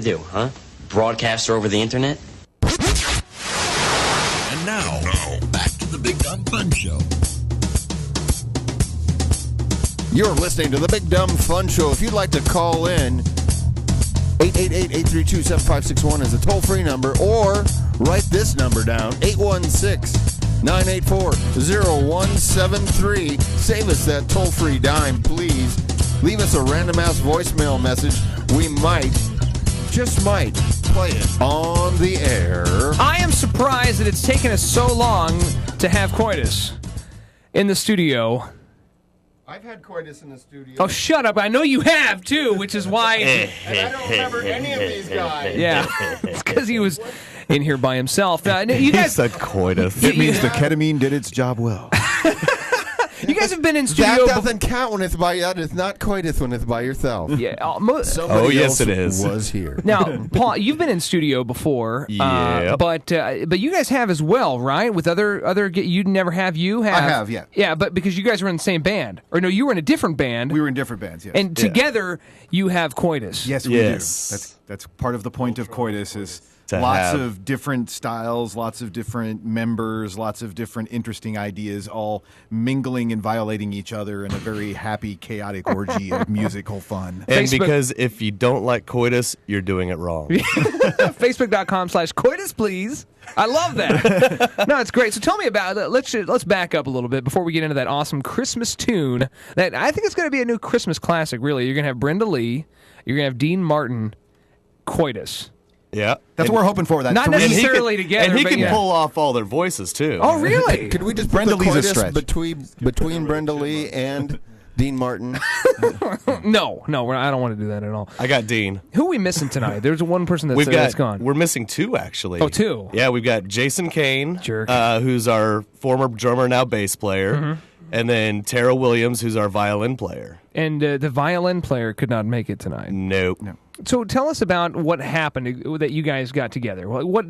to do, huh? Broadcast her over the internet? And now, back to the Big Dumb Fun Show. You're listening to the Big Dumb Fun Show. If you'd like to call in, 888-832-7561 is a toll-free number, or write this number down, 816-984-0173. Save us that toll-free dime, please. Leave us a random-ass voicemail message. We might, just might, play it on the air. I am surprised that it's taken us so long to have Coitus in the studio. I've had Coitus in the studio. Oh, shut up. I know you have, too, which is why... And I don't remember any of these guys. Yeah, it's because he was in here by himself. You guys, He said coitus. It means the ketamine did its job well. you guys have been in studio... That doesn't count when it's by... That is not coitus when it's by yourself. Yeah, Somebody yes, else it is. was here. Now, Paul, you've been in studio before, Yep. but you guys have as well, right? With other you never have you have. I have, yeah. Yeah, but because you guys were in the same band, or no, you were in a different band. We were in different bands, yes. And together you have Coitus. Yes, we Yes. do. That's part of the point of Coitus is To lots have- of different styles, lots of different members, lots of different interesting ideas, all mingling and violating each other in a very happy, chaotic orgy of musical fun. And Facebook- because if you don't like coitus, you're doing it wrong. Facebook.com/Coitus, please. I love that. No, it's great. So tell me about it. Let's back up a little bit before we get into that awesome Christmas tune. That I think it's going to be a new Christmas classic. Really, you're going to have Brenda Lee, you're going to have Dean Martin, Coitus. Yeah. That's what we're hoping for. That Not three- necessarily together, And he but can yeah. pull off all their voices, too. Oh, really? Could we just Brenda put the Lee's a coitus stretch. between Brenda Lee and Dean Martin? No, I don't want to do that at all. I got Dean. Who are we missing tonight? There's one person that's gone. We're missing two, actually. Oh, two? Yeah, we've got Jason Kane, Jerk. who's our former drummer, now bass player, and then Tara Williams, who's our violin player. And the violin player could not make it tonight. Nope. So tell us about what happened that you guys got together. What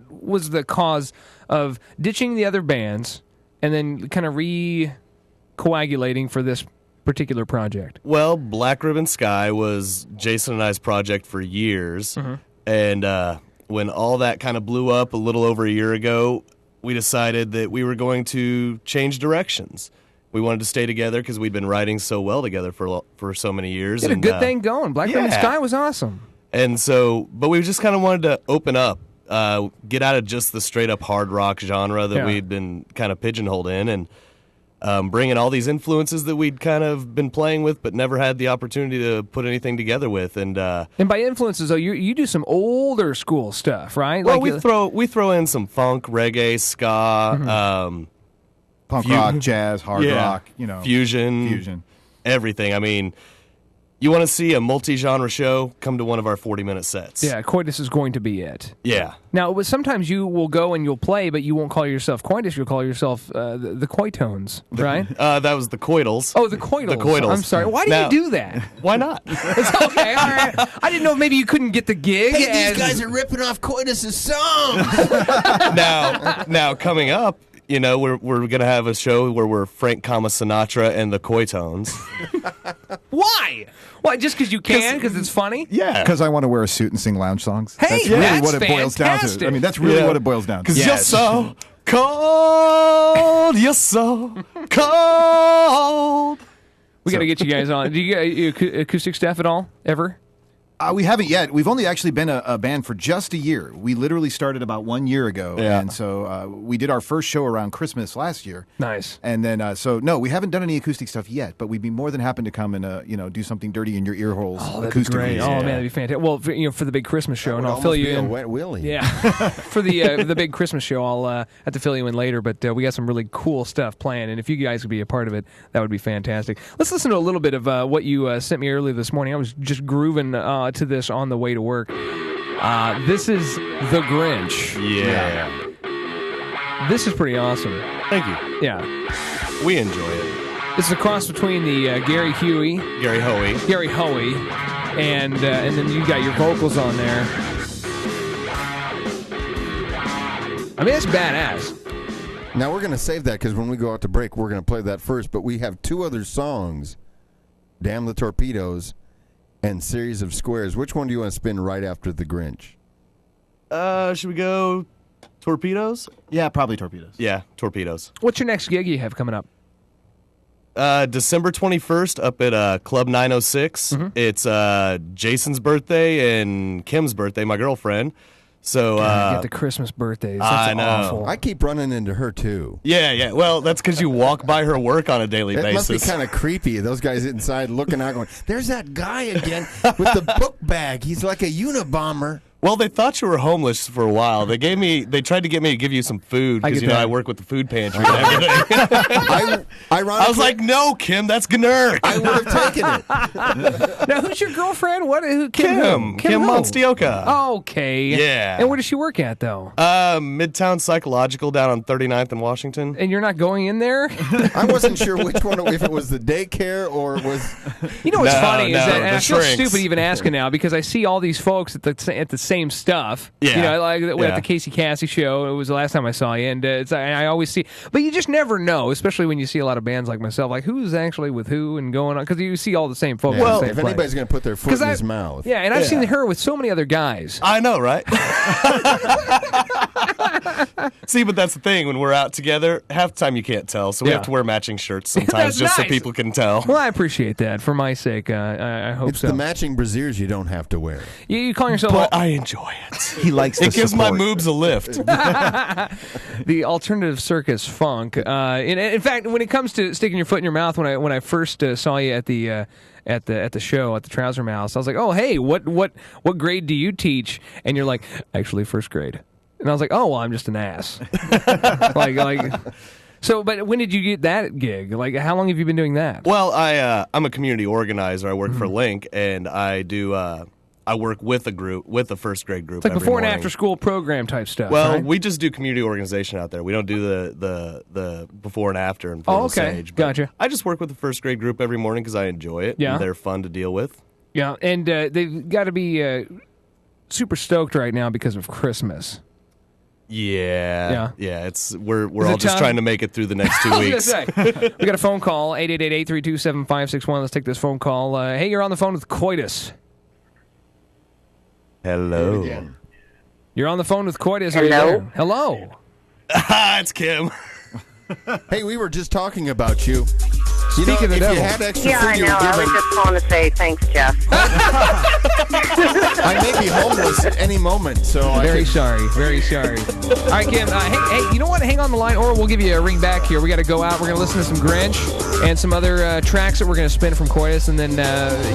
was the cause of ditching the other bands and then kind of re-coagulating for this particular project? Well, Black Ribbon Sky was Jason and I's project for years, and when all that kind of blew up a little over a year ago, we decided that we were going to change directions. We wanted to stay together because we'd been writing so well together for so many years. You had a good thing going. Black Ribbon yeah. Sky was awesome. And so, but we just kind of wanted to open up, get out of just the straight up hard rock genre that we'd been kind of pigeonholed in, and bring in all these influences that we'd kind of been playing with, but never had the opportunity to put anything together with. And by influences, though, you do some older school stuff, right? well, Like we throw in some funk, reggae, ska, punk rock, jazz, hard rock, fusion, everything. I mean, you want to see a multi-genre show? Come to one of our 40-minute sets. Yeah, Coitus is going to be it. Yeah. Now, sometimes you will go and you'll play, but you won't call yourself Coitus. You'll call yourself the Coitones, right? That was the Coitals. Oh, the Coitals. The Coitals. I'm sorry. Why do Now- you do that? Why not? It's okay, all right. I didn't know if maybe you couldn't get the gig. Hey, these guys are ripping off Coitus' songs. now coming up, we're gonna have a show where we're Frank Sinatra and the Coitones. Why? Why? Just because you can? Because it's funny? Yeah, Because I want to wear a suit and sing lounge songs. Hey, that's really that's what it boils down fantastic. to. I mean, that's really what it boils down to. because you're so cold, you're so cold. We got to get you guys on. Do you get acoustic stuff at all? Ever? We haven't yet. We've only actually been a band for just a year. We literally started about 1 year ago. Yeah. And so we did our first show around Christmas last year. Nice. And then, no, we haven't done any acoustic stuff yet, but we'd be more than happy to come and, do something dirty in your ear holes acoustically. Oh, man, that'd be fantastic. Well, for the big Christmas show, and I'll fill you in. A wet willy. Yeah, for the big Christmas show, I'll have to fill you in later. But we got some really cool stuff planned, and if you guys could be a part of it, that would be fantastic. Let's listen to a little bit of what you sent me earlier this morning. I was just grooving to this on the way to work. This is The Grinch. Yeah. This is pretty awesome. Thank you. Yeah, We enjoy it. this is a cross between the Gary Gary Hoey. Hoey, and then you got your vocals on there. I mean, that's badass. Now, we're going to save that because when we go out to break, we're going to play that first. But we have two other songs, Damn the Torpedoes and series of squares. Which one do you want to spin right after the Grinch? Should we go torpedoes? Yeah, probably torpedoes. Yeah, torpedoes. What's your next gig you have coming up? December 21st up at Club 906. It's Jason's birthday and Kim's birthday, my girlfriend. So Get the Christmas birthdays. That's I know. awful. I keep running into her, too. yeah. Well, that's because you walk by her work on a daily It basis. must be kind of creepy. Those guys inside looking out going, there's that guy again with the book bag. He's like a Unabomber. Well, they thought you were homeless for a while. They tried to get me to give you some food because get that. I work with the food pantry and everything. Ironically, I was like, no, Kim, that's Gnurk. I would have taken it. Now, who's your girlfriend? Kim Kim who? Monstioka. Okay. Yeah. And where does she work at, though? Midtown Psychological down on 39th and Washington. And you're not going in there? I wasn't sure which one, if it was the daycare or it was. You know what's No, funny is no, that, and the I feel shrinks. stupid even asking now because I see all these folks at the same stuff. Yeah. You know, like at Yeah. the Casey Cassie show. It was the last time I saw you, and I always see, but you just never know, especially when you see a lot of bands like myself, like who's actually with who and going on, because you see all the same folks. Well, in the same if place. anybody's going to put their foot 'Cause in his mouth. Yeah, and I've seen her with so many other guys. I know, right? See, but that's the thing. When we're out together, half the time you can't tell, so we Yeah. have to wear matching shirts sometimes That's just nice. so people can tell. Well, I appreciate that for my sake. I hope It's so. the matching brassiers you don't have to wear. You call yourself But I enjoy it. He likes It the gives my support. moves a lift. the alternative circus funk. In fact, when it comes to sticking your foot in your mouth, when I first saw you at the show at the Trouser Mouse, I was like, oh hey, what grade do you teach? And you're like, actually first grade. And I was like, oh well, I'm just an ass. like. So, but when did you get that gig? Like, how long have you been doing that? Well, I'm a community organizer. I work for Link, and I do. I work with a first grade group. It's like every before and morning. after school program type stuff. Well, right? we just do community organization out there. We don't do the before and after and before Oh, the okay. stage. But Gotcha. I just work with the first grade group every morning because I enjoy it. Yeah. And they're fun to deal with. Yeah, and they've got to be super stoked right now because of Christmas. Yeah. It's we're Is all it just time? trying to make it through the next 2 I was weeks. gonna say, we got a phone call, 888-832-7561. Let's take this phone call. Hey, you're on the phone with Coitus. Hello. You're on the phone with Coitus. Are you there? Hello. It's Kim. Hey, we were just talking about you. Speak of the if devil. you had extra Yeah, food I you know. were I was given, just calling to say thanks, Jeff. I may be homeless at any moment, so I Very could- sorry. Very sorry. All right, Kim. Hey, you know what? Hang on the line, or we'll give you a ring back here. We got to go out. We're going to listen to some Grinch and some other tracks that we're going to spin from Coitus, and then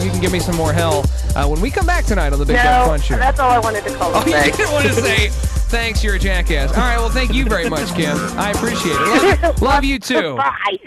you can give me some more hell when we come back tonight on the Big Dumb No, Fun Show. that's all I wanted to call to Oh, you say. didn't want to say thanks, you're a jackass. All right, well, thank you very much, Kim. I appreciate it. Love you too. Bye.